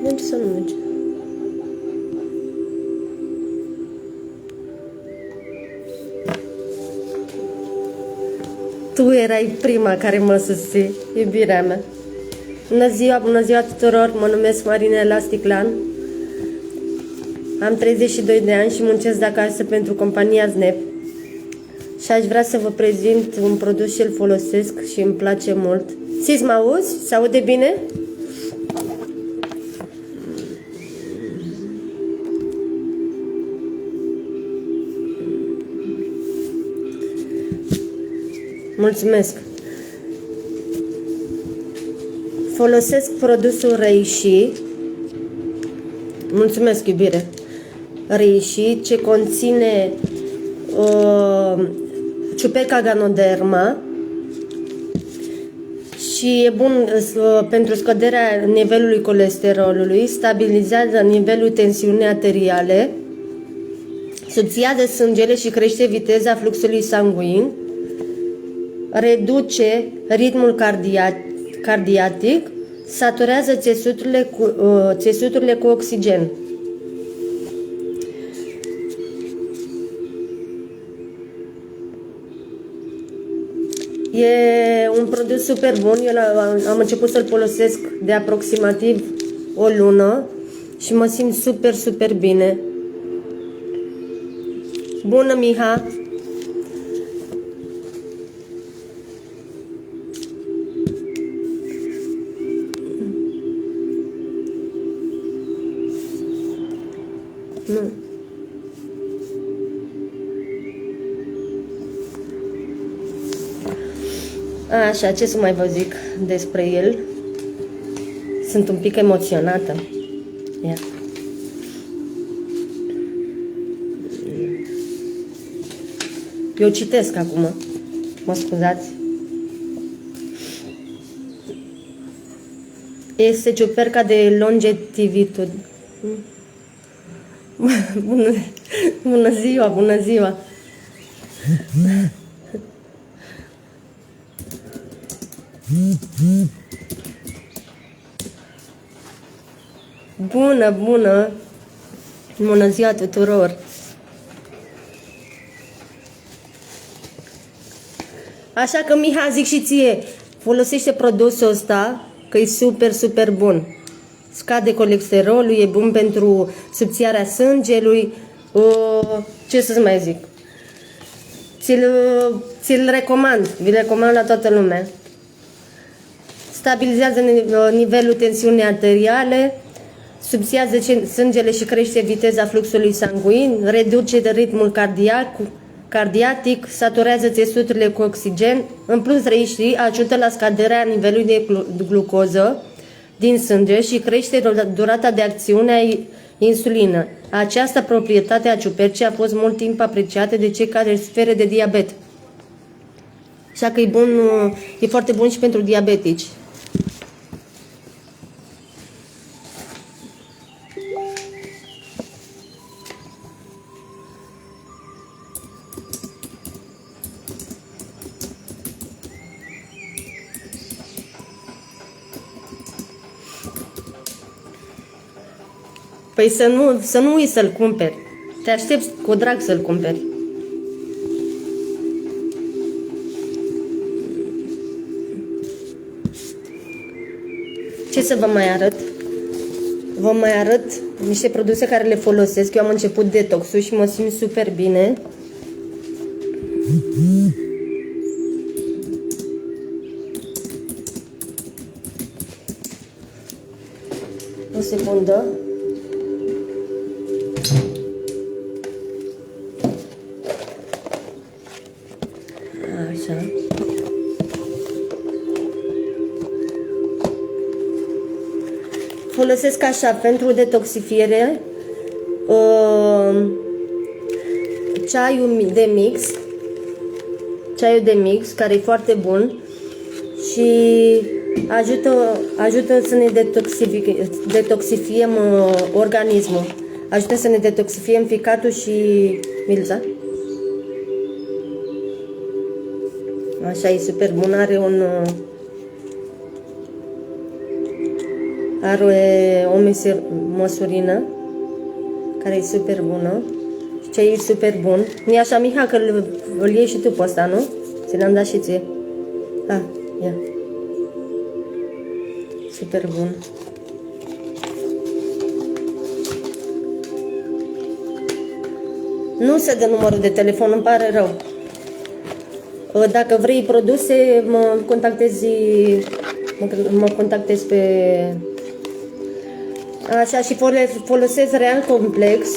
Merge sau nu merge? Tu erai prima care mă susții, iubirea mea. Bună ziua tuturor, mă numesc Marinela Sticlan. Am 32 de ani și muncesc de acasă pentru compania Snap. Și aș vrea să vă prezint un produs ce îl folosesc și îmi place mult. Sis, mă auzi? Se aude bine? Mulțumesc! Folosesc produsul Reishi. Mulțumesc, iubire! Reishi, ce conține Ciuperca Ganoderma și e bun pentru scăderea nivelului colesterolului, stabilizează nivelul tensiunii arteriale, subțiază sângele și crește viteza fluxului sanguin, reduce ritmul cardiatic, saturează țesuturile cu oxigen. E un produs super bun, eu am început să-l folosesc de aproximativ o lună și mă simt super, super bine. Bună, Miha! Nu. Așa, ce să mai vă zic despre el? Sunt un pic emoționată. Ia. Eu citesc acum. Mă scuzați. Este ciuperca de longevitudine. Bună ziua, bună ziua. Bună ziua tuturor. Așa că, Miha, zic și ție, folosește produsul ăsta, că e super, super bun. Scade colesterolul, e bun pentru subțiarea sângelui. Ce să mai zic? Ți-l recomand, vi-l recomand la toată lumea. Stabilizează nivelul tensiunii arteriale, subțiază sângele și crește viteza fluxului sanguin, reduce ritmul cardiatic, saturează țesuturile cu oxigen. În plus, Reishi ajută la scăderea nivelului de glucoză din sânge și crește durata de acțiune a insulină. Această proprietate a ciupercii a fost mult timp apreciată de cei care suferă de diabet. Așa că e foarte bun și pentru diabetici. Păi să nu uiți să-l cumperi. Te aștepți cu drag să-l cumperi. Ce să vă mai arăt? Vă mai arăt niște produse care le folosesc. Eu am început detoxul și mă simt super bine. O secundă. Așa. Folosesc așa pentru detoxifiere ceaiul de mix, care e foarte bun și ajută să ne detoxifiem organismul. Ajută să ne detoxifiem ficatul și milza. Așa, e super bun, Are o măsurină care e super bună. Și ce e super bun. Nu-i așa, Miha, că îl iei și tu pe ăsta, nu? Ți l-am dat și ție. Ha, ia. Super bun. Nu se dă numărul de telefon, îmi pare rău. Dacă vrei produse, mă contactezi pe... Așa, și folosesc Real Complex,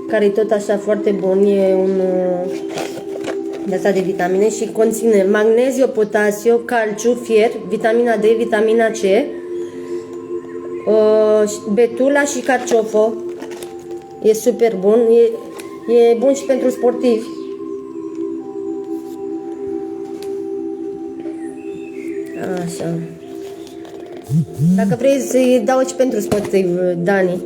care e tot așa foarte bun, e un de asta de vitamine și conține magneziu, potasiu, calciu, fier, vitamina D, vitamina C, betula și carciofă. E super bun, e bun și pentru sportivi. Așa. Dacă vrei să-i dau și pentru sportivi, Dani.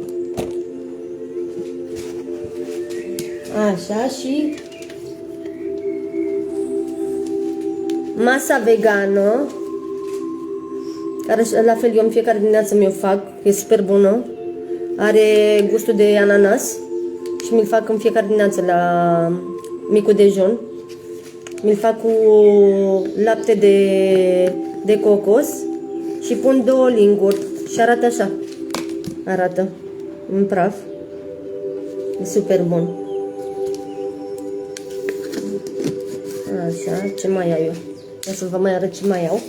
Așa, și masa vegană, care la fel eu în fiecare dimineață mi-o fac, e super bună. Are gustul de ananas și mi-l fac în fiecare dimineață la micul dejun. Mi-l fac cu lapte de cocos și pun 2 linguri și arată așa. Arată în praf. E super bun. Așa, ce mai iau eu? O să vă mai arăt ce mai iau.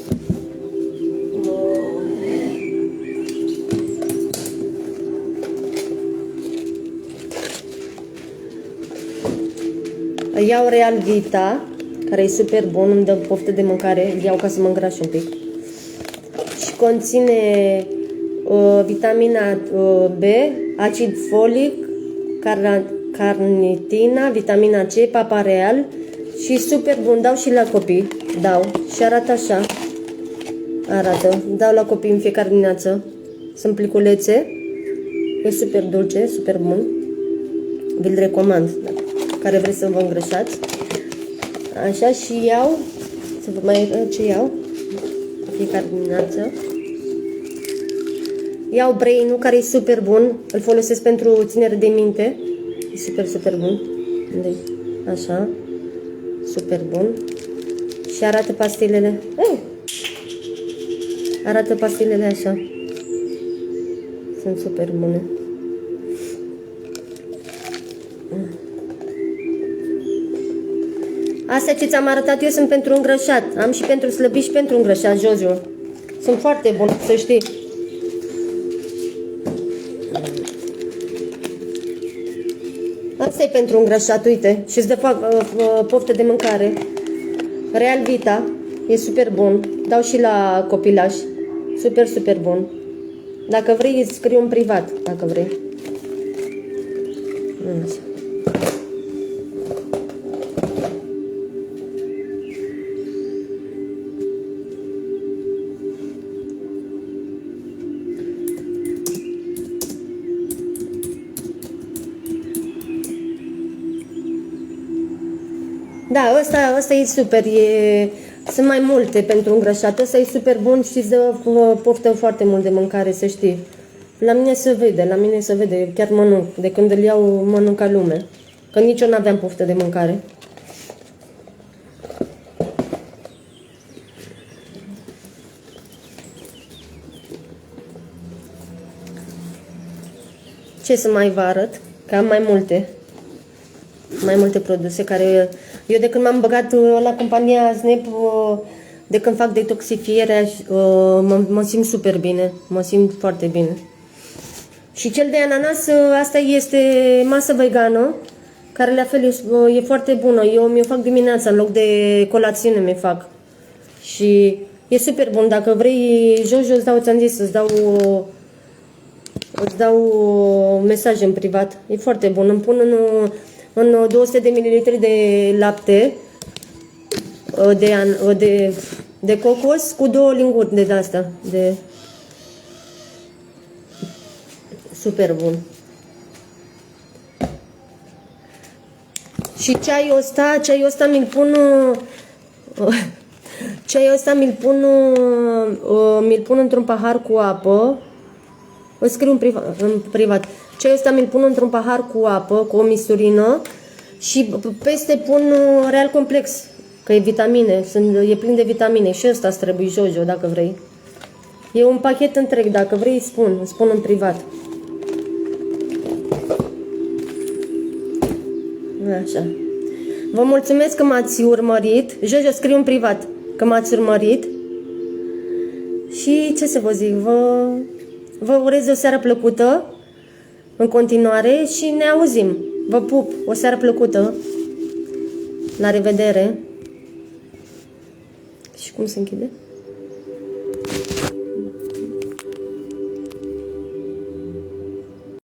Iau Real Vita, care e super bun, îmi dă poftă de mâncare, îl iau ca să mă îngraș un pic. Și conține vitamina B, acid folic, carnitina, vitamina C, papa real și super bun, dau și la copii, dau și arată așa, dau la copii în fiecare dimineață, sunt pliculețe, e super dulce, super bun, vi-l recomand, care vreți să vă îngrășați. Așa, și iau, să vă mai arăt ce iau fiecare dimineață. Iau Brain-ul, care e super bun, îl folosesc pentru ținere de minte, e super, super bun. Așa, super bun. Și arată pastilele. Arată pastilele așa. Sunt super bune. Astea ce ți-am arătat eu sunt pentru îngrășat. Am și pentru slăbit și pentru îngrășat, Jojo. Sunt foarte buni, să știi. Asta e pentru îngrășat, uite. Și îți dă poftă de mâncare. Real Vita. E super bun. Dau și la copilași. Super, super bun. Dacă vrei, îți scriu în privat. Dacă vrei. Da, ăsta e super, sunt mai multe pentru îngrășat, ăsta e super bun și îți dă poftă foarte mult de mâncare, să știi. La mine se vede, chiar mănânc, de când îl iau mănânc ca lume, că nici eu n-aveam poftă de mâncare. Ce să mai vă arăt? Că am mai multe produse care... Eu de când m-am băgat la compania Snap, de când fac detoxifierea, mă simt super bine, mă simt foarte bine. Și cel de ananas, asta este masă vegană, care la fel e foarte bună. Eu mi-o fac dimineața, în loc de colațiune mi fac. Și e super bun. Dacă vrei, Jojo, ți-am zis, îți dau mesaj în privat. E foarte bun. Îmi pun în 200 de ml de lapte de cocos cu 2 linguri de asta. Super bun. Și ceaiul ăsta mi-l pun într-un pahar cu apă Îl scriu în privat. Ceaiul ăsta mi-l pun într-un pahar cu apă, cu o misurină și peste pun Real Complex, că e vitamine, e plin de vitamine și ăsta îți trebuie, Jojo, dacă vrei. E un pachet întreg, dacă vrei îți spun în privat. Așa. Vă mulțumesc că m-ați urmărit. Jojo, scriu în privat că m-ați urmărit. Și ce să vă zic, vă urez o seară plăcută în continuare și ne auzim. Vă pup, o seară plăcută. La revedere. Și cum se închide?